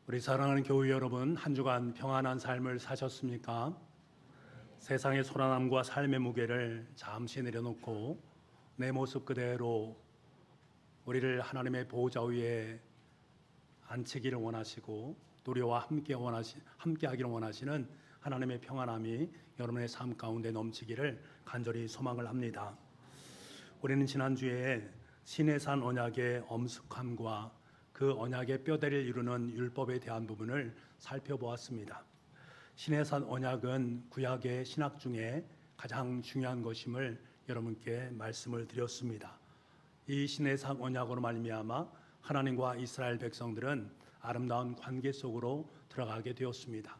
우리 사랑하는 교회 여러분, 한 주간 평안한 삶을 사셨습니까? 세상의 소란함과 삶의 무게를 잠시 내려놓고 내 모습 그대로 우리를 하나님의 보호자 위에 앉히기를 원하시고 또 우리와 함께 하기를 원하시는 하나님의 평안함이 여러분의 삶 가운데 넘치기를 간절히 소망을 합니다. 우리는 지난주에 시내산 언약의 엄숙함과 그 언약의 뼈대를 이루는 율법에 대한 부분을 살펴보았습니다. 시내산 언약은 구약의 신학 중에 가장 중요한 것임을 여러분께 말씀을 드렸습니다. 이 시내산 언약으로 말미암아 하나님과 이스라엘 백성들은 아름다운 관계 속으로 들어가게 되었습니다.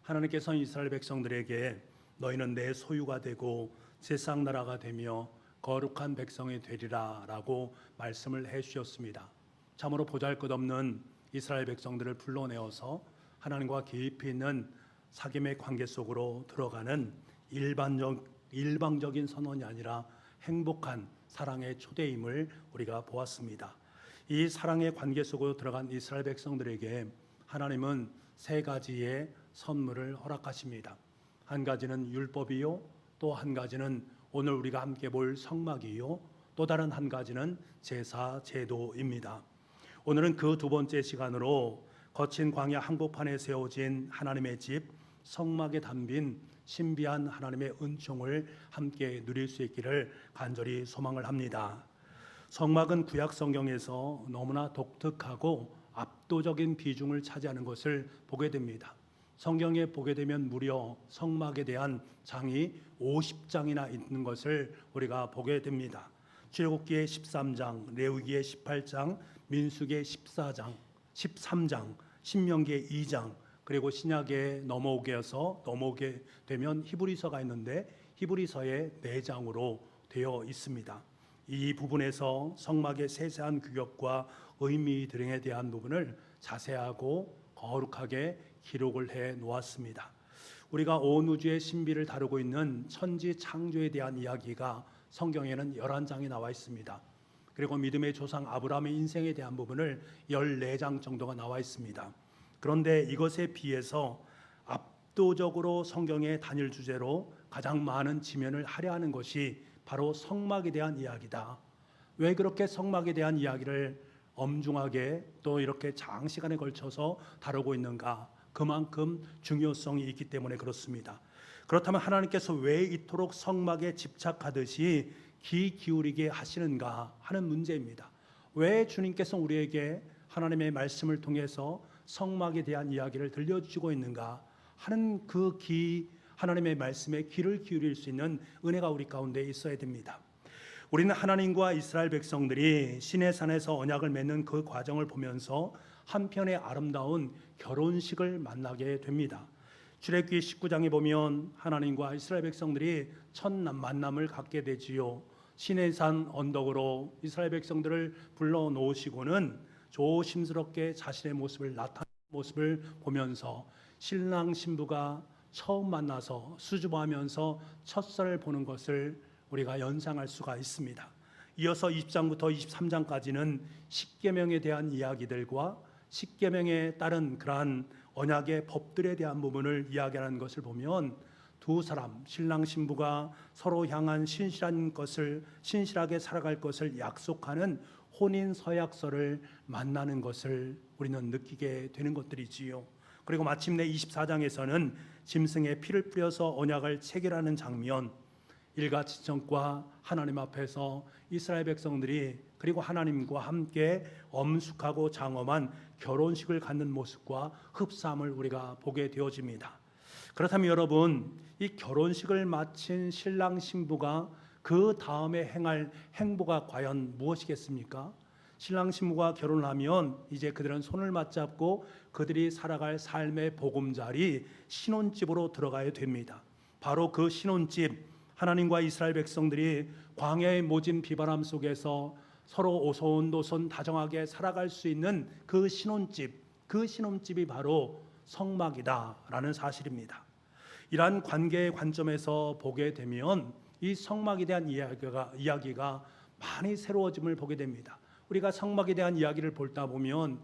하나님께서는 이스라엘 백성들에게 너희는 내 소유가 되고 제사장 나라가 되며 거룩한 백성이 되리라 라고 말씀을 해주셨습니다. 참으로 보잘것없는 이스라엘 백성들을 불러내어서 하나님과 깊이 있는 사귐의 관계 속으로 들어가는 일방적인 선언이 아니라 행복한 사랑의 초대임을 우리가 보았습니다. 이 사랑의 관계 속으로 들어간 이스라엘 백성들에게 하나님은 세 가지의 선물을 허락하십니다. 한 가지는 율법이요, 또 한 가지는 오늘 우리가 함께 볼 성막이요, 또 다른 한 가지는 제사 제도입니다. 오늘은 그 두 번째 시간으로 거친 광야 한복판에 세워진 하나님의 집 성막에 담긴 신비한 하나님의 은총을 함께 누릴 수 있기를 간절히 소망을 합니다. 성막은 구약 성경에서 너무나 독특하고 압도적인 비중을 차지하는 것을 보게 됩니다. 성경에 보게 되면 무려 성막에 대한 장이 50장이나 있는 것을 우리가 보게 됩니다. 출애굽기의 13장, 레위기의 18장, 민수기의 14장, 13장, 신명기의 2장, 그리고 신약에 넘어오게 되면 히브리서가 있는데 히브리서의 4장으로 되어 있습니다. 이 부분에서 성막의 세세한 규격과 의미 등에 대한 부분을 자세하고 거룩하게 기록을 해 놓았습니다. 우리가 온 우주의 신비를 다루고 있는 천지 창조에 대한 이야기가 성경에는 11장이 나와 있습니다. 그리고 믿음의 조상 아브라함의 인생에 대한 부분을 14장 정도가 나와 있습니다. 그런데 이것에 비해서 압도적으로 성경의 단일 주제로 가장 많은 지면을 할애하는 것이 바로 성막에 대한 이야기다. 왜 그렇게 성막에 대한 이야기를 엄중하게 또 이렇게 장시간에 걸쳐서 다루고 있는가? 그만큼 중요성이 있기 때문에 그렇습니다. 그렇다면 하나님께서 왜 이토록 성막에 집착하듯이 귀 기울이게 하시는가 하는 문제입니다. 왜 주님께서 우리에게 하나님의 말씀을 통해서 성막에 대한 이야기를 들려주시고 있는가 하는 하나님의 말씀에 귀를 기울일 수 있는 은혜가 우리 가운데 있어야 됩니다. 우리는 하나님과 이스라엘 백성들이 시내산에서 언약을 맺는 그 과정을 보면서 한편의 아름다운 결혼식을 만나게 됩니다. 출애굽기 19장에 보면 하나님과 이스라엘 백성들이 첫 만남을 갖게 되지요. 시내산 언덕으로 이스라엘 백성들을 불러 놓으시고는 조심스럽게 자신의 모습을 나타내는 모습을 보면서 신랑 신부가 처음 만나서 수줍어하면서 첫선을 보는 것을 우리가 연상할 수가 있습니다. 이어서 20장부터 23장까지는 십계명에 대한 이야기들과 십계명에 따른 그러한 언약의 법들에 대한 부분을 이야기하는 것을 보면 두 사람 신랑 신부가 서로 향한 신실하게 살아갈 것을 약속하는 혼인 서약서를 만나는 것을 우리는 느끼게 되는 것들이지요. 그리고 마침내 24장에서는 짐승의 피를 뿌려서 언약을 체결하는 장면, 일가친척과 하나님 앞에서 이스라엘 백성들이 그리고 하나님과 함께 엄숙하고 장엄한 결혼식을 갖는 모습과 흡사함을 우리가 보게 되어집니다. 그렇다면 여러분, 이 결혼식을 마친 신랑 신부가 그 다음에 행할 행보가 과연 무엇이겠습니까? 신랑 신부가 결혼을 하면 이제 그들은 손을 맞잡고 그들이 살아갈 삶의 보금자리 신혼집으로 들어가야 됩니다. 바로 그 신혼집, 하나님과 이스라엘 백성들이 광야의 모진 비바람 속에서 서로 오손도손 다정하게 살아갈 수 있는 그 신혼집이 바로 성막이다라는 사실입니다. 이러한 관계의 관점에서 보게 되면 이 성막에 대한 이야기가 많이 새로워짐을 보게 됩니다. 우리가 성막에 대한 이야기를 볼다 보면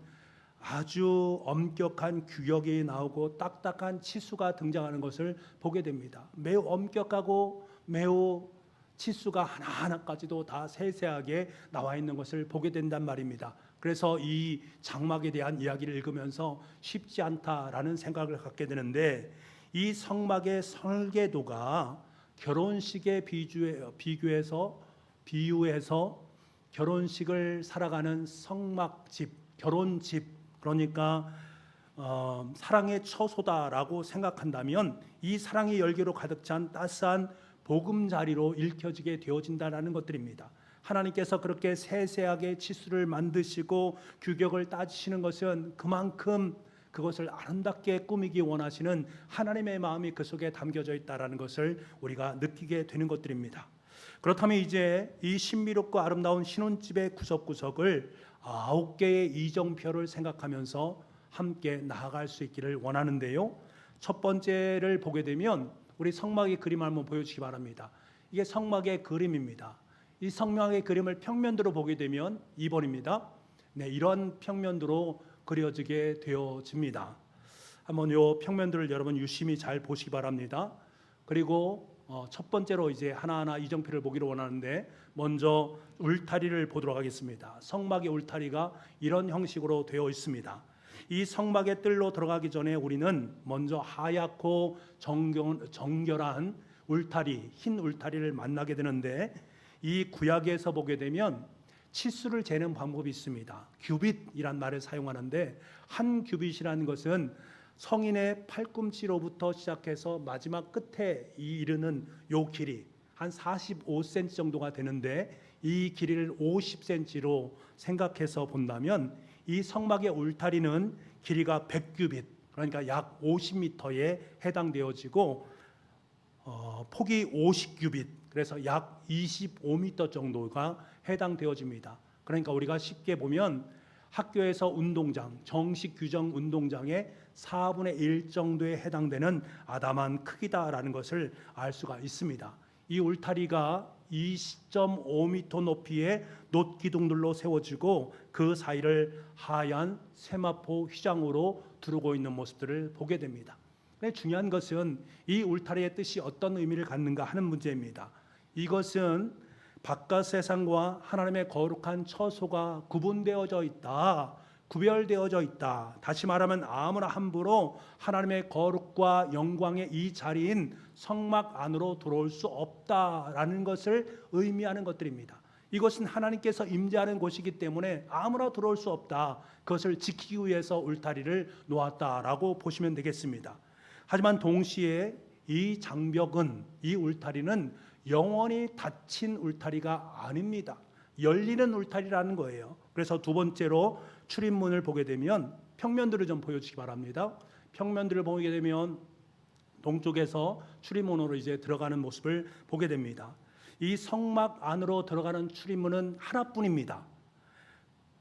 아주 엄격한 규격이 나오고 딱딱한 치수가 등장하는 것을 보게 됩니다. 매우 엄격하고 매우 치수가 하나하나까지도 다 세세하게 나와 있는 것을 보게 된단 말입니다. 그래서 이 장막에 대한 이야기를 읽으면서 쉽지 않다라는 생각을 갖게 되는데, 이 성막의 설계도가 결혼식에 비유해서 결혼식을 살아가는 성막집, 결혼집, 그러니까 사랑의 처소다라고 생각한다면 이 사랑의 열기로 가득 찬 따스한 보금자리로 읽혀지게 되어진다는 것들입니다. 하나님께서 그렇게 세세하게 치수를 만드시고 규격을 따지시는 것은 그만큼 그것을 아름답게 꾸미기 원하시는 하나님의 마음이 그 속에 담겨져 있다는 것을 우리가 느끼게 되는 것들입니다. 그렇다면 이제 이 신비롭고 아름다운 신혼집의 구석구석을 9개의 이정표를 생각하면서 함께 나아갈 수 있기를 원하는데요. 첫 번째를 보게 되면 우리 성막의 그림을 한번 보여주시기 바랍니다. 이게 성막의 그림입니다. 이 성막의 그림을 평면도로 보게 되면 2번입니다. 네, 이런 평면도로 그려지게 되어집니다. 한번 이 평면도를 여러분 유심히 잘 보시기 바랍니다. 그리고 첫 번째로 이제 하나하나 이정표를 보기를 원하는데, 먼저 울타리를 보도록 하겠습니다. 성막의 울타리가 이런 형식으로 되어 있습니다. 이 성막의 뜰로 들어가기 전에 우리는 먼저 하얗고 정결한 울타리, 흰 울타리를 만나게 되는데, 이 구약에서 보게 되면 치수를 재는 방법이 있습니다. 규빗이란 말을 사용하는데, 한 규빗이라는 것은 성인의 팔꿈치로부터 시작해서 마지막 끝에 이르는 요 길이 한 45cm 정도가 되는데, 이 길이를 50cm로 생각해서 본다면 이 성막의 울타리는 길이가 100규빗, 그러니까 약 50m에 해당되어지고 폭이 50규빗, 그래서 약 25m 정도가 해당되어집니다. 그러니까 우리가 쉽게 보면 학교에서 운동장, 정식 규정 운동장의 4분의 1 정도에 해당되는 아담한 크기다라는 것을 알 수가 있습니다. 이 울타리가 20.5m 높이의 놋기둥들로 세워지고 그 사이를 하얀 세마포 휘장으로 두르고 있는 모습들을 보게 됩니다. 중요한 것은 이 울타리의 뜻이 어떤 의미를 갖는가 하는 문제입니다. 이것은 바깥 세상과 하나님의 거룩한 처소가 구분되어져 있다, 구별되어져 있다. 다시 말하면 아무나 함부로 하나님의 거룩과 영광의 이 자리인 성막 안으로 들어올 수 없다라는 것을 의미하는 것들입니다. 이것은 하나님께서 임재하는 곳이기 때문에 아무나 들어올 수 없다. 그것을 지키기 위해서 울타리를 놓았다라고 보시면 되겠습니다. 하지만 동시에 이 장벽은, 이 울타리는 영원히 닫힌 울타리가 아닙니다. 열리는 울타리라는 거예요. 그래서 두 번째로 출입문을 보게 되면 평면들을 좀 보여주시기 바랍니다. 평면들을 보게 되면 동쪽에서 출입문으로 이제 들어가는 모습을 보게 됩니다. 이 성막 안으로 들어가는 출입문은 하나뿐입니다.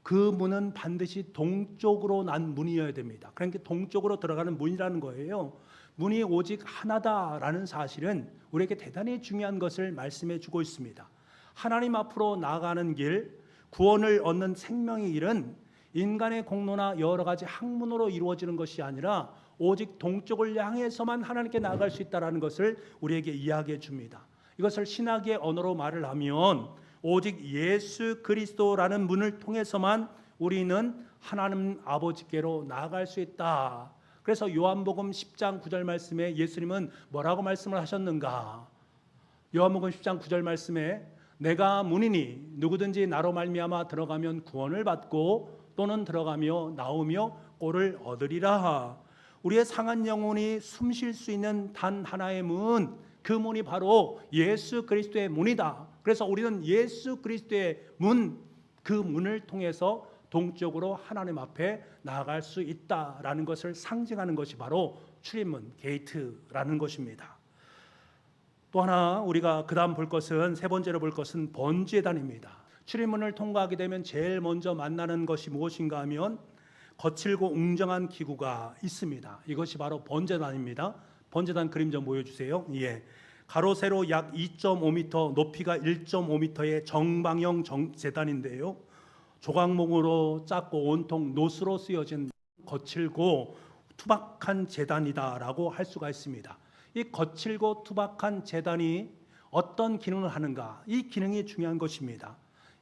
그 문은 반드시 동쪽으로 난 문이어야 됩니다. 그러니까 동쪽으로 들어가는 문이라는 거예요. 문이 오직 하나다라는 사실은 우리에게 대단히 중요한 것을 말씀해 주고 있습니다. 하나님 앞으로 나아가는 길, 구원을 얻는 생명의 길은 인간의 공로나 여러 가지 학문으로 이루어지는 것이 아니라 오직 동쪽을 향해서만 하나님께 나아갈 수 있다는 것을 우리에게 이야기해 줍니다. 이것을 신학의 언어로 말을 하면 오직 예수 그리스도라는 문을 통해서만 우리는 하나님 아버지께로 나아갈 수 있다. 그래서 요한복음 10장 9절 말씀에 예수님은 뭐라고 말씀을 하셨는가? 요한복음 10장 9절 말씀에 내가 문이니 누구든지 나로 말미암아 들어가면 구원을 받고 또는 들어가며 나오며 꼴을 얻으리라. 우리의 상한 영혼이 숨 쉴 수 있는 단 하나의 문, 그 문이 바로 예수 그리스도의 문이다. 그래서 우리는 예수 그리스도의 문, 그 문을 통해서 동쪽으로 하나님 앞에 나아갈 수 있다라는 것을 상징하는 것이 바로 출입문, 게이트라는 것입니다. 또 하나 우리가 그 다음 볼 것은, 세 번째로 볼 것은 번제단입니다. 출입문을 통과하게 되면 제일 먼저 만나는 것이 무엇인가 하면 거칠고 웅장한 기구가 있습니다. 이것이 바로 번제단입니다. 번제단 그림 좀 보여주세요. 예. 가로 세로 약 2.5m, 높이가 1.5m의 정방형 제단인데요. 조각목으로 작고 온통 놋으로 쓰여진 거칠고 투박한 제단이다라고 할 수가 있습니다. 이 거칠고 투박한 제단이 어떤 기능을 하는가? 이 기능이 중요한 것입니다.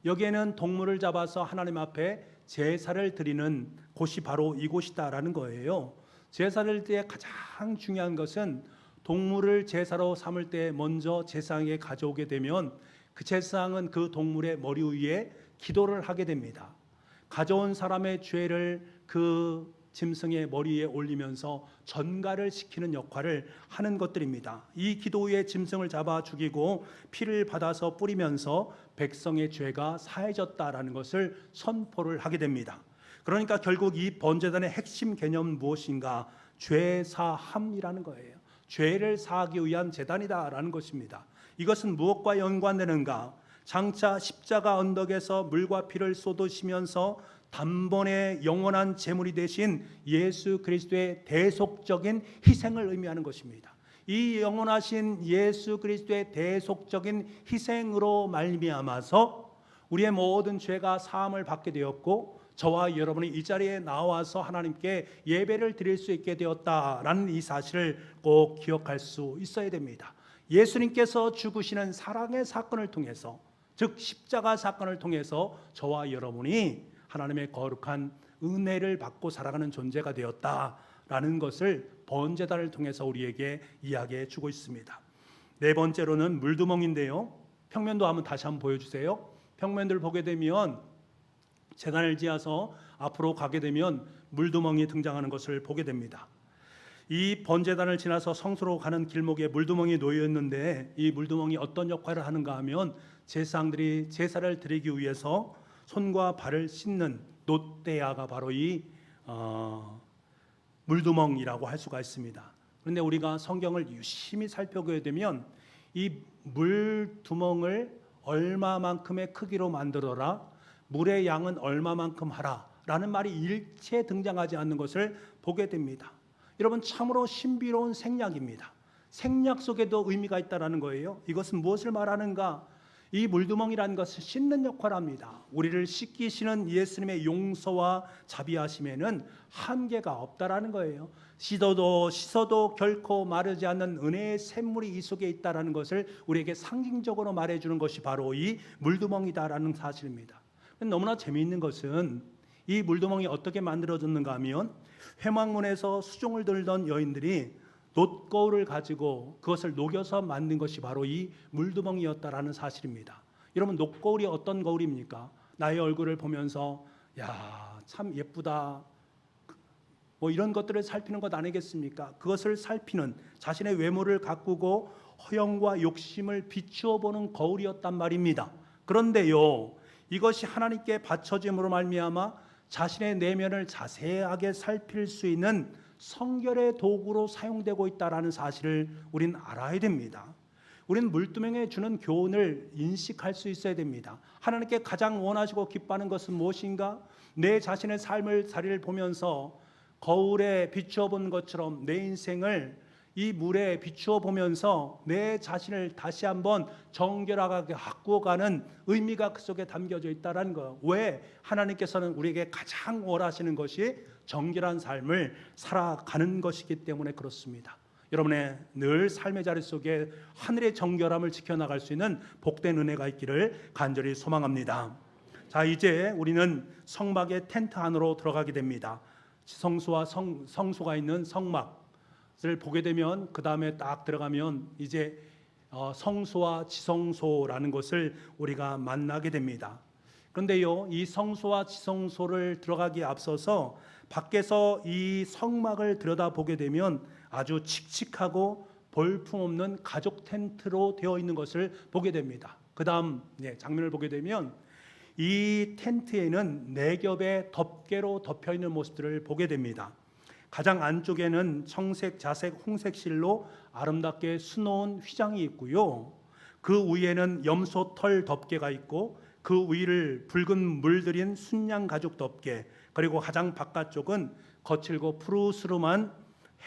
여기에는 동물을 잡아서 하나님 앞에 제사를 드리는 곳이 바로 이곳이다라는 거예요. 제사를 드릴 때 가장 중요한 것은 동물을 제사로 삼을 때 먼저 제사장에 가져오게 되면 그 제사장은 그 동물의 머리 위에 기도를 하게 됩니다. 가져온 사람의 죄를 그 짐승의 머리에 올리면서 전가를 시키는 역할을 하는 것들입니다. 이 기도 후에 짐승을 잡아 죽이고 피를 받아서 뿌리면서 백성의 죄가 사해졌다라는 것을 선포를 하게 됩니다. 그러니까 결국 이 번제단의 핵심 개념은 무엇인가? 죄사함이라는 거예요. 죄를 사하기 위한 제단이다라는 것입니다. 이것은 무엇과 연관되는가? 장차 십자가 언덕에서 물과 피를 쏟으시면서 단번에 영원한 제물이 되신 예수 그리스도의 대속적인 희생을 의미하는 것입니다. 이 영원하신 예수 그리스도의 대속적인 희생으로 말미암아서 우리의 모든 죄가 사함을 받게 되었고 저와 여러분이 이 자리에 나와서 하나님께 예배를 드릴 수 있게 되었다라는 이 사실을 꼭 기억할 수 있어야 됩니다. 예수님께서 죽으시는 사랑의 사건을 통해서, 즉 십자가 사건을 통해서 저와 여러분이 하나님의 거룩한 은혜를 받고 살아가는 존재가 되었다라는 것을 번제단을 통해서 우리에게 이야기해 주고 있습니다. 네 번째로는 물두멍인데요. 평면도 한번 다시 한번 보여주세요. 평면들 보게 되면 제단을 지어서 앞으로 가게 되면 물두멍이 등장하는 것을 보게 됩니다. 이 번제단을 지나서 성소로 가는 길목에 물두멍이 놓여 있는데 이 물두멍이 어떤 역할을 하는가 하면 제사장들이 제사를 드리기 위해서 손과 발을 씻는 놋대야가 바로 이 물두멍이라고 할 수가 있습니다. 그런데 우리가 성경을 유심히 살펴보게 되면 이 물두멍을 얼마만큼의 크기로 만들어라, 물의 양은 얼마만큼 하라 라는 말이 일체 등장하지 않는 것을 보게 됩니다. 여러분, 참으로 신비로운 생략입니다. 생략 속에도 의미가 있다는 거예요. 이것은 무엇을 말하는가? 이 물두멍이라는 것은 씻는 역할을 합니다. 우리를 씻기시는 예수님의 용서와 자비하심에는 한계가 없다라는 거예요. 씻어도 결코 마르지 않는 은혜의 샘물이 이 속에 있다라는 것을 우리에게 상징적으로 말해주는 것이 바로 이 물두멍이다라는 사실입니다. 너무나 재미있는 것은 이 물두멍이 어떻게 만들어졌는가 하면 회막문에서 수종을 들던 여인들이 놋거울을 가지고 그것을 녹여서 만든 것이 바로 이 물두멍이었다라는 사실입니다. 여러분, 놋거울이 어떤 거울입니까? 나의 얼굴을 보면서 야, 참 예쁘다, 뭐 이런 것들을 살피는 것 아니겠습니까? 그것을 살피는, 자신의 외모를 가꾸고 허영과 욕심을 비추어 보는 거울이었단 말입니다. 그런데요, 이것이 하나님께 바쳐짐으로 말미암아 자신의 내면을 자세하게 살필 수 있는 성결의 도구로 사용되고 있다는 사실을 우리는 알아야 됩니다. 우리는 물두멍에 주는 교훈을 인식할 수 있어야 됩니다. 하나님께 가장 원하시고 기뻐하는 것은 무엇인가? 내 자신의 삶을 자리를 보면서 거울에 비추어 본 것처럼 내 인생을 이 물에 비추어 보면서 내 자신을 다시 한번 정결하게 가꾸어가는 의미가 그 속에 담겨져 있다는 거. 왜? 하나님께서는 우리에게 가장 원하시는 것이 정결한 삶을 살아가는 것이기 때문에 그렇습니다. 여러분의 늘 삶의 자리 속에 하늘의 정결함을 지켜나갈 수 있는 복된 은혜가 있기를 간절히 소망합니다. 자, 이제 우리는 성막의 텐트 안으로 들어가게 됩니다. 지성소와 성소가 있는 성막을 보게 되면 그 다음에 딱 들어가면 이제 성소와 지성소라는 것을 우리가 만나게 됩니다. 그런데요, 이 성소와 지성소를 들어가기에 앞서서 밖에서 이 성막을 들여다보게 되면 아주 칙칙하고 볼품없는 가죽 텐트로 되어 있는 것을 보게 됩니다. 그 다음 장면을 보게 되면 이 텐트에는 4겹의 덮개로 덮여 있는 모습들을 보게 됩니다. 가장 안쪽에는 청색, 자색, 홍색 실로 아름답게 수놓은 휘장이 있고요. 그 위에는 염소 털 덮개가 있고 그 위를 붉은 물들인 순양 가죽 덮개, 그리고 가장 바깥쪽은 거칠고 푸르스름한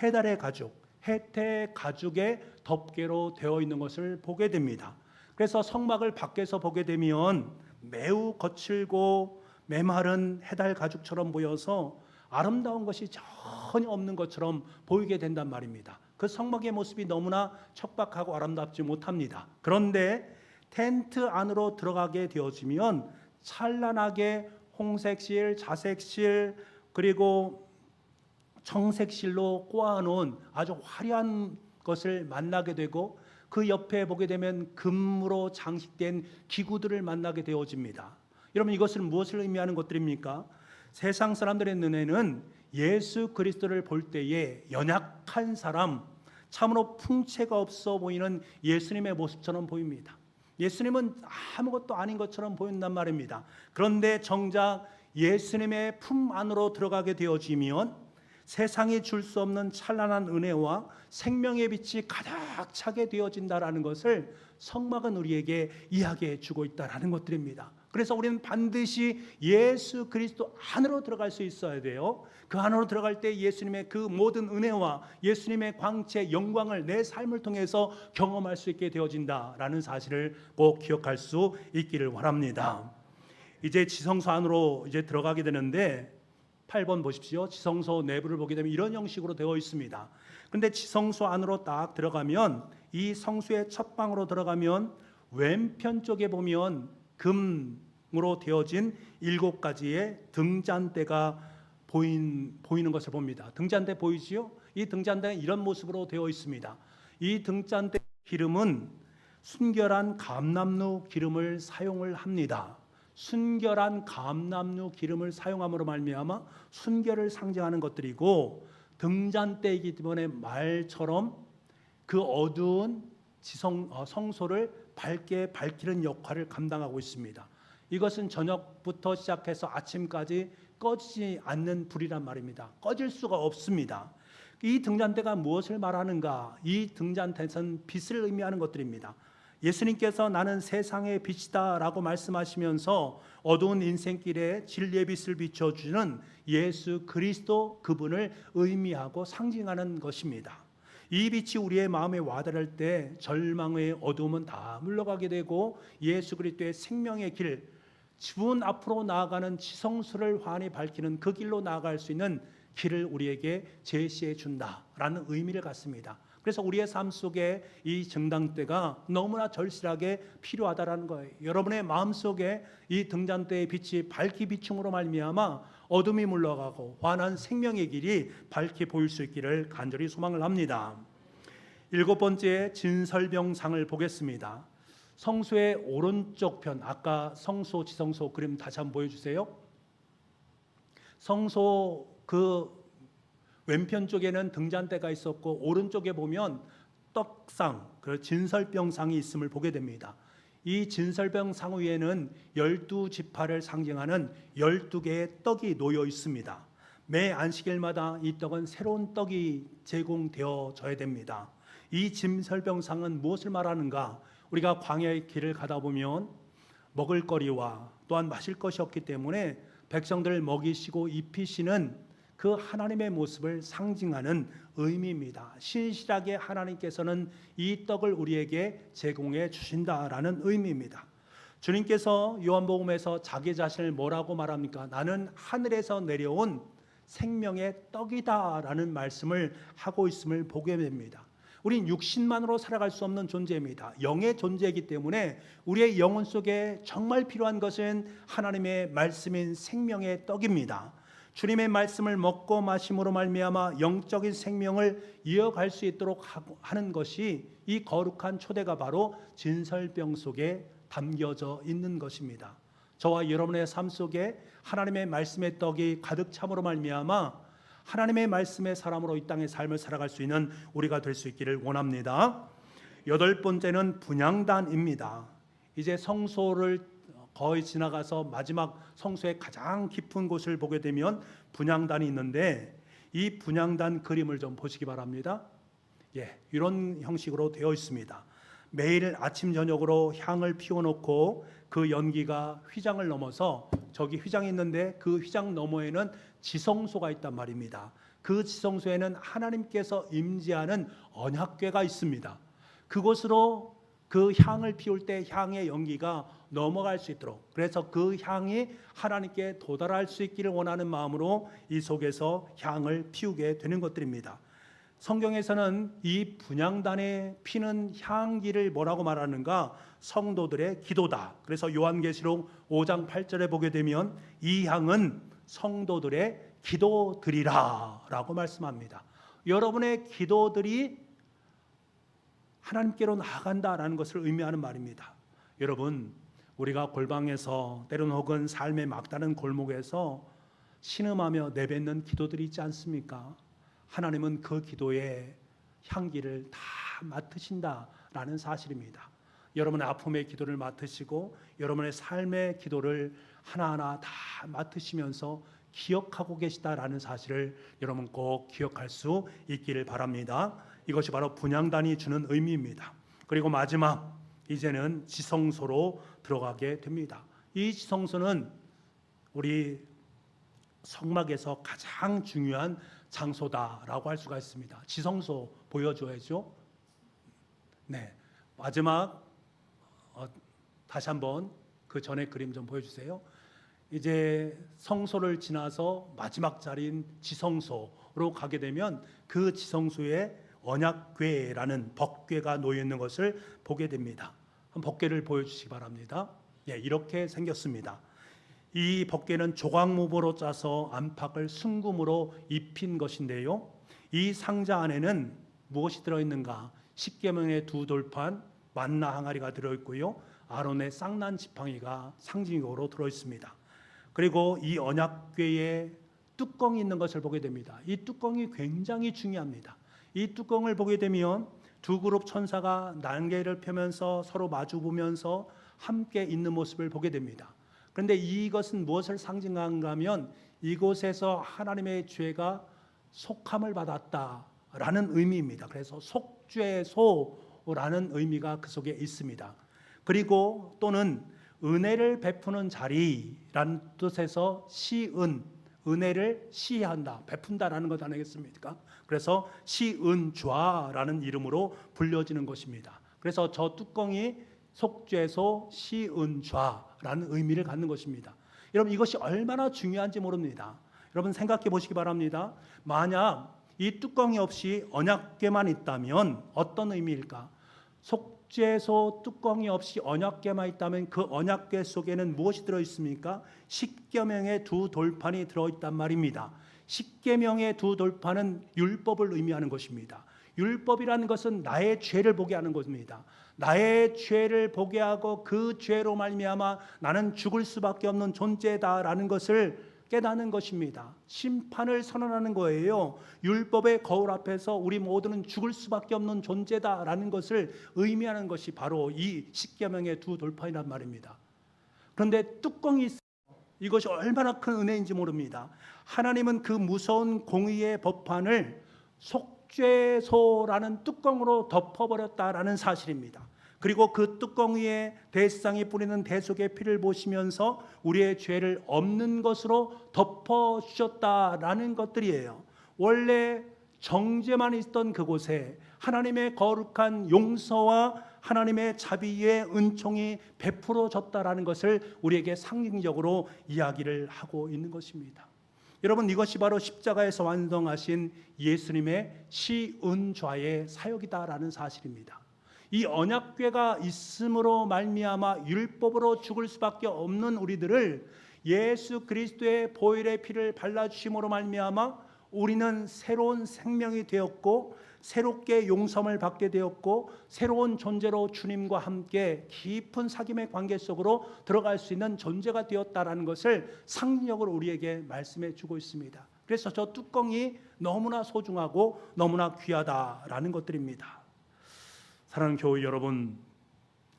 해달의 가죽, 해태 가죽의 덮개로 되어 있는 것을 보게 됩니다. 그래서 성막을 밖에서 보게 되면 매우 거칠고 메마른 해달 가죽처럼 보여서 아름다운 것이 전혀 없는 것처럼 보이게 된단 말입니다. 그 성막의 모습이 너무나 척박하고 아름답지 못합니다. 그런데 텐트 안으로 들어가게 되어지면 찬란하게 홍색실, 자색실, 그리고 청색실로 꼬아놓은 아주 화려한 것을 만나게 되고, 그 옆에 보게 되면 금으로 장식된 기구들을 만나게 되어집니다. 여러분, 이것은 무엇을 의미하는 것들입니까? 세상 사람들의 눈에는 예수 그리스도를 볼 때에 연약한 사람, 참으로 풍채가 없어 보이는 예수님의 모습처럼 보입니다. 예수님은 아무것도 아닌 것처럼 보인단 말입니다. 그런데 정작 예수님의 품 안으로 들어가게 되어지면 세상이 줄 수 없는 찬란한 은혜와 생명의 빛이 가득 차게 되어진다라는 것을 성막은 우리에게 이야기해 주고 있다라는 것들입니다. 그래서 우리는 반드시 예수 그리스도 안으로 들어갈 수 있어야 돼요. 그 안으로 들어갈 때 예수님의 그 모든 은혜와 예수님의 광채, 영광을 내 삶을 통해서 경험할 수 있게 되어진다라는 사실을 꼭 기억할 수 있기를 바랍니다. 이제 지성소 안으로 이제 들어가게 되는데 8번 보십시오. 지성소 내부를 보게 되면 이런 형식으로 되어 있습니다. 그런데 지성소 안으로 딱 들어가면, 이 성소의 첫 방으로 들어가면 왼편 쪽에 보면 금으로 되어진 7가지의 등잔대가 보이는 것을 봅니다. 등잔대 보이지요? 이 등잔대는 이런 모습으로 되어 있습니다. 이 등잔대 기름은 순결한 감람루 기름을 사용을 합니다. 순결한 감람루 기름을 사용함으로 말미암아 순결을 상징하는 것들이고, 등잔대이기 때문에 말처럼 그 어두운 성소를 밝게 밝히는 역할을 감당하고 있습니다. 이것은 저녁부터 시작해서 아침까지 꺼지지 않는 불이란 말입니다. 꺼질 수가 없습니다. 이 등잔대가 무엇을 말하는가? 이 등잔대는 빛을 의미하는 것들입니다. 예수님께서 나는 세상의 빛이다 라고 말씀하시면서 어두운 인생길에 진리의 빛을 비춰주는 예수 그리스도, 그분을 의미하고 상징하는 것입니다. 이 빛이 우리의 마음에 와닿을 때 절망의 어두움은 다 물러가게 되고, 예수 그리스도의 생명의 길, 주 앞으로 나아가는 지성소를 환히 밝히는 그 길로 나아갈 수 있는 길을 우리에게 제시해 준다라는 의미를 갖습니다. 그래서 우리의 삶 속에 이 등잔대가 너무나 절실하게 필요하다라는 거예요. 여러분의 마음 속에 이 등잔대의 빛이 밝히 비춤으로 말미암아 어둠이 물러가고 환한 생명의 길이 밝게 보일 수 있기를 간절히 소망을 합니다. 7번째 진설병상을 보겠습니다. 성소의 오른쪽 편, 아까 성소, 지성소 그림 다시 한번 보여주세요. 성소 그 왼편 쪽에는 등잔대가 있었고, 오른쪽에 보면 떡상, 그 진설병상이 있음을 보게 됩니다. 이 진설병상 위에는 12지파를 상징하는 12개의 떡이 놓여 있습니다. 매 안식일마다 이 떡은 새로운 떡이 제공되어져야 됩니다. 이 진설병상은 무엇을 말하는가? 우리가 광야의 길을 가다 보면 먹을거리와 또한 마실 것이 없기 때문에 백성들을 먹이시고 입히시는 그 하나님의 모습을 상징하는 의미입니다. 신실하게 하나님께서는 이 떡을 우리에게 제공해 주신다라는 의미입니다. 주님께서 요한복음에서 자기 자신을 뭐라고 말합니까? 나는 하늘에서 내려온 생명의 떡이다라는 말씀을 하고 있음을 보게 됩니다. 우린 육신만으로 살아갈 수 없는 존재입니다. 영의 존재이기 때문에 우리의 영혼 속에 정말 필요한 것은 하나님의 말씀인 생명의 떡입니다. 주님의 말씀을 먹고 마심으로 말미암아 영적인 생명을 이어갈 수 있도록 하는 것이 이 거룩한 초대가 바로 진설병 속에 담겨져 있는 것입니다. 저와 여러분의 삶 속에 하나님의 말씀의 떡이 가득 참으로 말미암아 하나님의 말씀의 사람으로 이 땅의 삶을 살아갈 수 있는 우리가 될 수 있기를 원합니다. 8번째는 분향단입니다. 이제 성소를 거의 지나가서 마지막 성소의 가장 깊은 곳을 보게 되면 분향단이 있는데, 이 분향단 그림을 좀 보시기 바랍니다. 이런 형식으로 되어 있습니다. 매일 아침 저녁으로 향을 피워놓고 그 연기가 휘장을 넘어서, 저기 휘장이 있는데 그 휘장 너머에는 지성소가 있단 말입니다. 그 지성소에는 하나님께서 임재하는 언약궤가 있습니다. 그곳으로 그 향을 피울 때 향의 연기가 넘어갈 수 있도록, 그래서 그 향이 하나님께 도달할 수 있기를 원하는 마음으로 이 속에서 향을 피우게 되는 것들입니다. 성경에서는 이 분향단에 피는 향기를 뭐라고 말하는가? 성도들의 기도다. 그래서 요한계시록 5장 8절에 보게 되면 이 향은 성도들의 기도들이라 라고 말씀합니다. 여러분의 기도들이 하나님께로 나아간다라는 것을 의미하는 말입니다. 여러분, 우리가 골방에서 때로는 혹은 삶의 막다른 골목에서 신음하며 내뱉는 기도들이 있지 않습니까? 하나님은 그 기도의 향기를 다 맡으신다라는 사실입니다. 여러분의 아픔의 기도를 맡으시고 여러분의 삶의 기도를 하나하나 다 맡으시면서 기억하고 계시다라는 사실을 여러분 꼭 기억할 수 있기를 바랍니다. 이것이 바로 분향단이 주는 의미입니다. 그리고 마지막, 이제는 지성소로 들어가게 됩니다. 이 지성소는 우리 성막에서 가장 중요한 장소다라고 할 수가 있습니다. 지성소 보여줘야죠. 네, 마지막 다시 한번 그 전에 그림 좀 보여주세요. 이제 성소를 지나서 마지막 자리인 지성소로 가게 되면 그 지성소에 언약궤라는 법궤가 놓여 있는 것을 보게 됩니다. 법궤를 보여주시기 바랍니다. 예, 이렇게 생겼습니다. 이 법궤는 조각목으로 짜서 안팎을 순금으로 입힌 것인데요, 이 상자 안에는 무엇이 들어있는가? 십계명의 두 돌판, 만나 항아리가 들어있고요, 아론의 쌍난 지팡이가 상징적으로 들어있습니다. 그리고 이 언약궤에 뚜껑이 있는 것을 보게 됩니다. 이 뚜껑이 굉장히 중요합니다. 이 뚜껑을 보게 되면 두 그룹 천사가 날개를 펴면서 서로 마주 보면서 함께 있는 모습을 보게 됩니다. 그런데 이것은 무엇을 상징하는가 하면 이곳에서 하나님의 죄가 속함을 받았다라는 의미입니다. 그래서 속죄소라는 의미가 그 속에 있습니다. 그리고 또는 은혜를 베푸는 자리라는 뜻에서 시은, 은혜를 시한다, 베푼다라는 것 아니겠습니까? 그래서 시은좌라는 이름으로 불려지는 것입니다. 그래서 저 뚜껑이 속죄소 시은좌라는 의미를 갖는 것입니다. 여러분, 이것이 얼마나 중요한지 모릅니다. 여러분 생각해 보시기 바랍니다. 만약 이 뚜껑이 없이 언약궤만 있다면 어떤 의미일까? 속죄소 뚜껑이 없이 언약궤만 있다면 그 언약궤 속에는 무엇이 들어있습니까? 십계명의 두 돌판이 들어있단 말입니다. 십계명의 두 돌판은 율법을 의미하는 것입니다. 율법이라는 것은 나의 죄를 보게 하는 것입니다. 나의 죄를 보게 하고 그 죄로 말미암아 나는 죽을 수밖에 없는 존재다라는 것을 깨닫는 것입니다. 심판을 선언하는 거예요. 율법의 거울 앞에서 우리 모두는 죽을 수밖에 없는 존재다라는 것을 의미하는 것이 바로 이 십계명의 두 돌판이란 말입니다. 그런데 뚜껑이 있어요. 이것이 얼마나 큰 은혜인지 모릅니다. 하나님은 그 무서운 공의의 법판을 속죄소라는 뚜껑으로 덮어버렸다라는 사실입니다. 그리고 그 뚜껑 위에 대상이 뿌리는 대속의 피를 보시면서 우리의 죄를 없는 것으로 덮어주셨다라는 것들이에요. 원래 정죄만 있던 그곳에 하나님의 거룩한 용서와 하나님의 자비의 은총이 베풀어졌다라는 것을 우리에게 상징적으로 이야기를 하고 있는 것입니다. 여러분, 이것이 바로 십자가에서 완성하신 예수님의 시은좌의 사역이다라는 사실입니다. 이 언약궤가 있음으로 말미암아 율법으로 죽을 수밖에 없는 우리들을 예수 그리스도의 보혈의 피를 발라주심으로 말미암아 우리는 새로운 생명이 되었고 새롭게 용서를 받게 되었고 새로운 존재로 주님과 함께 깊은 사귐의 관계 속으로 들어갈 수 있는 존재가 되었다라는 것을 상징적으로 우리에게 말씀해 주고 있습니다. 그래서 저 뚜껑이 너무나 소중하고 너무나 귀하다라는 것들입니다. 사랑하는 교회 여러분,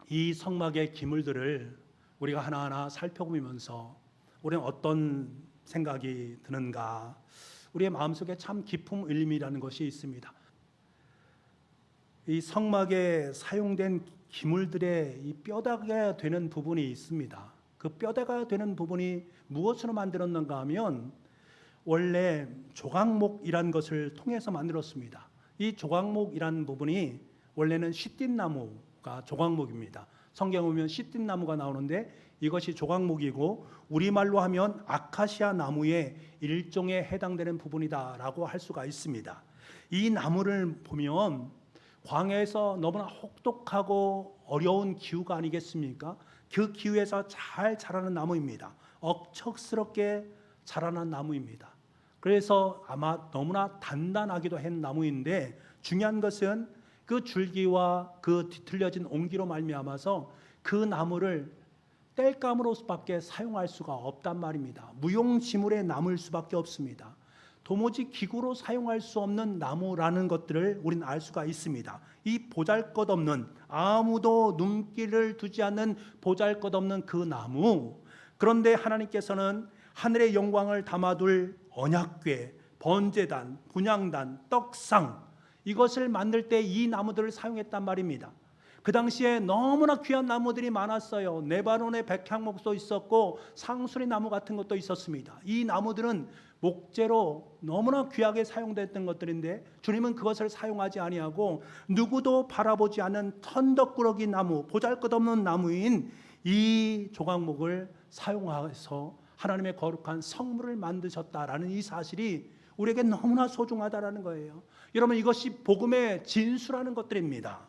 이 성막의 기물들을 우리가 하나하나 살펴보면서 우리는 어떤 생각이 드는가? 우리의 마음속에 참 깊은 의미라는 것이 있습니다. 이 성막에 사용된 기물들의 이 뼈대가 되는 부분이 있습니다. 그 뼈대가 되는 부분이 무엇으로 만들었는가 하면 원래 조각목이란 것을 통해서 만들었습니다. 이 조각목이란 부분이 원래는 시띠나무가 조각목입니다. 성경에 보면 시띠 나무가 나오는데 이것이 조각목이고 우리말로 하면 아카시아 나무의 일종에 해당되는 부분이다라고 할 수가 있습니다. 이 나무를 보면 광야에서 너무나 혹독하고 어려운 기후가 아니겠습니까? 그 기후에서 잘 자라는 나무입니다. 억척스럽게 자라난 나무입니다. 그래서 아마 너무나 단단하기도 한 나무인데 중요한 것은 그 줄기와 그 뒤틀려진 옹기로 말미암아서 그 나무를 땔감으로밖에 사용할 수가 없단 말입니다. 무용지물에 남을 수밖에 없습니다. 도무지 기구로 사용할 수 없는 나무라는 것들을 우리는 알 수가 있습니다. 이 보잘것없는, 아무도 눈길을 두지 않는 보잘것없는 그 나무, 그런데 하나님께서는 하늘의 영광을 담아둘 언약궤, 번제단, 분향단, 떡상, 이것을 만들 때 이 나무들을 사용했단 말입니다. 그 당시에 너무나 귀한 나무들이 많았어요. 네바논의 백향목도 있었고 상수리 나무 같은 것도 있었습니다. 이 나무들은 목재로 너무나 귀하게 사용됐던 것들인데 주님은 그것을 사용하지 아니하고 누구도 바라보지 않은 천덕꾸러기 나무, 보잘것없는 나무인 이 조각목을 사용해서 하나님의 거룩한 성물을 만드셨다라는 이 사실이 우리에게 너무나 소중하다라는 거예요. 여러분, 이것이 복음의 진수라는 것들입니다.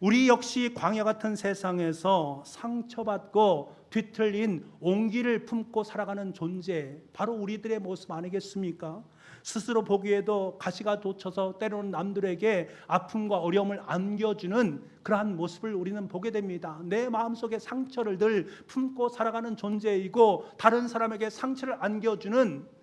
우리 역시 광야 같은 세상에서 상처받고 뒤틀린 옹기를 품고 살아가는 존재, 바로 우리들의 모습 아니겠습니까? 스스로 보기에도 가시가 돋쳐서 때로는 남들에게 아픔과 어려움을 안겨주는 그러한 모습을 우리는 보게 됩니다. 내 마음속에 상처를 늘 품고 살아가는 존재이고 다른 사람에게 상처를 안겨주는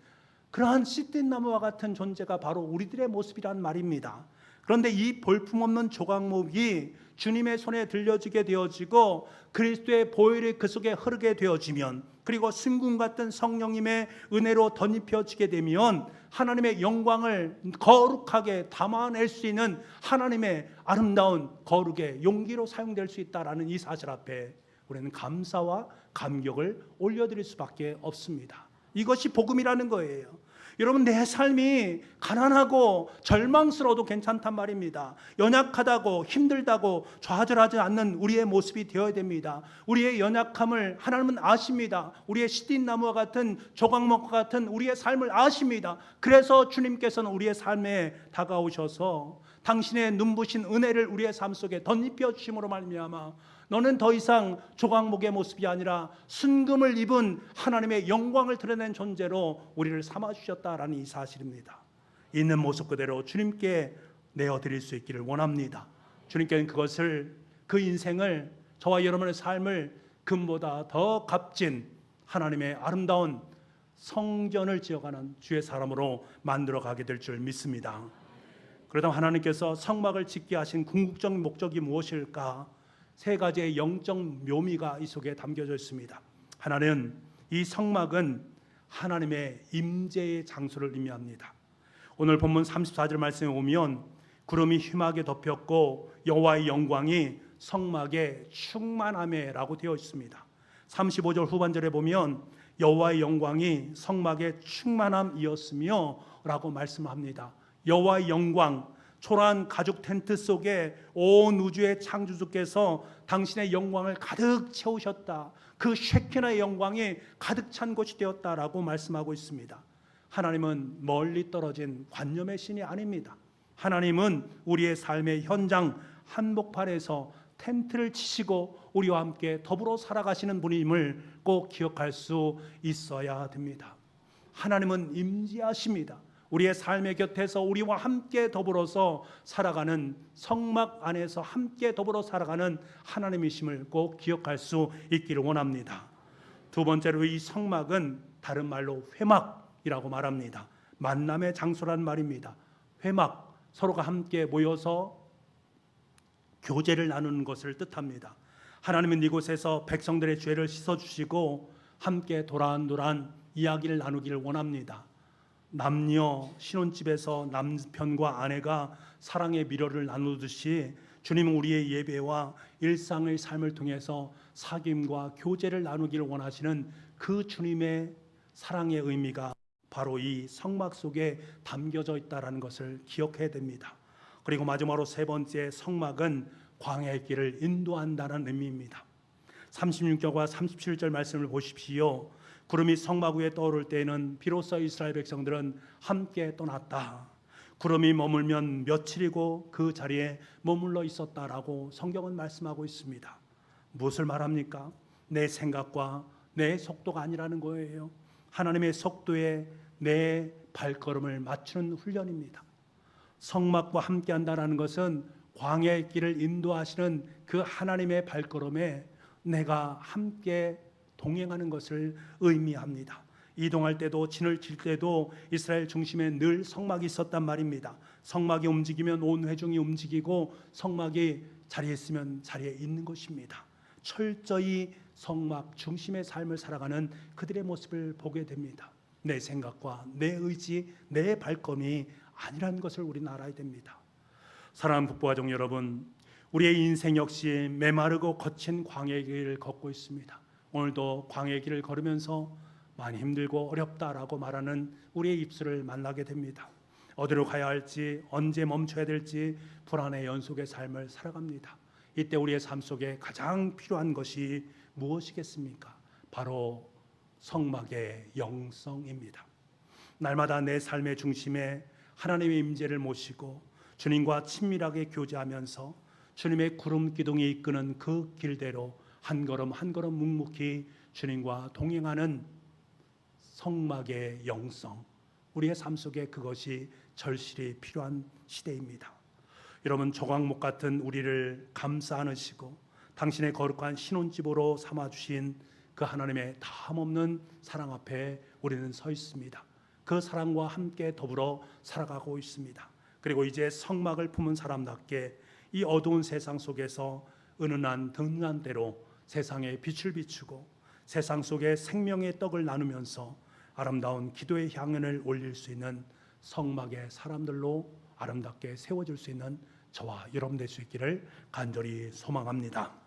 그러한 씨앗 나무와 같은 존재가 바로 우리들의 모습이란 말입니다. 그런데 이 볼품없는 조각목이 주님의 손에 들려지게 되어지고 그리스도의 보혈이 그 속에 흐르게 되어지면, 그리고 순금 같은 성령님의 은혜로 덧입혀지게 되면 하나님의 영광을 거룩하게 담아낼 수 있는 하나님의 아름다운 거룩의 용기로 사용될 수 있다라는 이 사실 앞에 우리는 감사와 감격을 올려드릴 수밖에 없습니다. 이것이 복음이라는 거예요. 여러분, 내 삶이 가난하고 절망스러워도 괜찮단 말입니다. 연약하다고 힘들다고 좌절하지 않는 우리의 모습이 되어야 됩니다. 우리의 연약함을 하나님은 아십니다. 우리의 시딘나무와 같은 조각목과 같은 우리의 삶을 아십니다. 그래서 주님께서는 우리의 삶에 다가오셔서 당신의 눈부신 은혜를 우리의 삶 속에 덧입혀 주심으로 말미암아 너는 더 이상 조각목의 모습이 아니라 순금을 입은 하나님의 영광을 드러낸 존재로 우리를 삼아주셨다라는 이 사실입니다. 있는 모습 그대로 주님께 내어드릴 수 있기를 원합니다. 주님께는 그것을, 그 인생을, 저와 여러분의 삶을 금보다 더 값진 하나님의 아름다운 성전을 지어가는 주의 사람으로 만들어가게 될 줄 믿습니다. 그러다 하나님께서 성막을 짓게 하신 궁극적인 목적이 무엇일까? 세 가지의 영적 묘미가 이 속에 담겨져 있습니다. 하나는 이 성막은 하나님의 임재의 장소를 의미합니다. 오늘 본문 34절 말씀에 보면 구름이 휘하게 덮였고 여호와의 영광이 성막에 충만하매라고 되어 있습니다. 35절 후반절에 보면 여호와의 영광이 성막에 충만함이었으며 라고 말씀합니다. 여호와의 영광, 초라한 가죽 텐트 속에 온 우주의 창조주께서 당신의 영광을 가득 채우셨다. 그 쉐키나의 영광이 가득 찬 곳이 되었다라고 말씀하고 있습니다. 하나님은 멀리 떨어진 관념의 신이 아닙니다. 하나님은 우리의 삶의 현장 한복판에서 텐트를 치시고 우리와 함께 더불어 살아가시는 분임을 꼭 기억할 수 있어야 됩니다. 하나님은 임재하십니다. 우리의 삶의 곁에서 우리와 함께 더불어서 살아가는, 성막 안에서 함께 더불어 살아가는 하나님이심을 꼭 기억할 수 있기를 원합니다. 두 번째로 이 성막은 다른 말로 회막이라고 말합니다. 만남의 장소란 말입니다. 회막, 서로가 함께 모여서 교제를 나누는 것을 뜻합니다. 하나님은 이곳에서 백성들의 죄를 씻어주시고 함께 도란도란 이야기를 나누기를 원합니다. 남녀 신혼집에서 남편과 아내가 사랑의 미로를 나누듯이 주님은 우리의 예배와 일상의 삶을 통해서 사귐과 교제를 나누기를 원하시는 그 주님의 사랑의 의미가 바로 이 성막 속에 담겨져 있다는 것을 기억해야 됩니다. 그리고 마지막으로 세 번째, 성막은 광야의 길을 인도한다는 의미입니다. 36절과 37절 말씀을 보십시오. 구름이 성막 위에 떠오를 때에는 비로소 이스라엘 백성들은 함께 떠났다. 구름이 머물면 며칠이고 그 자리에 머물러 있었다라고 성경은 말씀하고 있습니다. 무엇을 말합니까? 내 생각과 내 속도가 아니라는 거예요. 하나님의 속도에 내 발걸음을 맞추는 훈련입니다. 성막과 함께 한다는 것은 광야의 길을 인도하시는 그 하나님의 발걸음에 내가 함께 동행하는 것을 의미합니다. 이동할 때도 진을 칠 때도 이스라엘 중심에 늘 성막이 있었단 말입니다. 성막이 움직이면 온 회중이 움직이고 성막이 자리에 있으면 자리에 있는 것입니다. 철저히 성막 중심의 삶을 살아가는 그들의 모습을 보게 됩니다. 내 생각과 내 의지, 내 발걸음이 아니라는 것을 우리는 알아야 됩니다. 사랑하는 북부가족 여러분, 우리의 인생 역시 메마르고 거친 광야의 길을 걷고 있습니다. 오늘도 광야의 길을 걸으면서 많이 힘들고 어렵다라고 말하는 우리의 입술을 만나게 됩니다. 어디로 가야 할지, 언제 멈춰야 될지 불안의 연속의 삶을 살아갑니다. 이때 우리의 삶 속에 가장 필요한 것이 무엇이겠습니까? 바로 성막의 영성입니다. 날마다 내 삶의 중심에 하나님의 임재를 모시고 주님과 친밀하게 교제하면서 주님의 구름 기둥이 이끄는 그 길대로 한 걸음 한 걸음 묵묵히 주님과 동행하는 성막의 영성, 우리의 삶 속에 그것이 절실히 필요한 시대입니다. 여러분, 조각목 같은 우리를 감싸 안으시고 당신의 거룩한 신혼집으로 삼아주신 그 하나님의 다함없는 사랑 앞에 우리는 서 있습니다. 그 사랑과 함께 더불어 살아가고 있습니다. 그리고 이제 성막을 품은 사람답게 이 어두운 세상 속에서 은은한 든든한 대로 세상에 빛을 비추고 세상 속에 생명의 떡을 나누면서 아름다운 기도의 향연을 올릴 수 있는 성막의 사람들로 아름답게 세워질 수 있는 저와 여러분 될 수 있기를 간절히 소망합니다.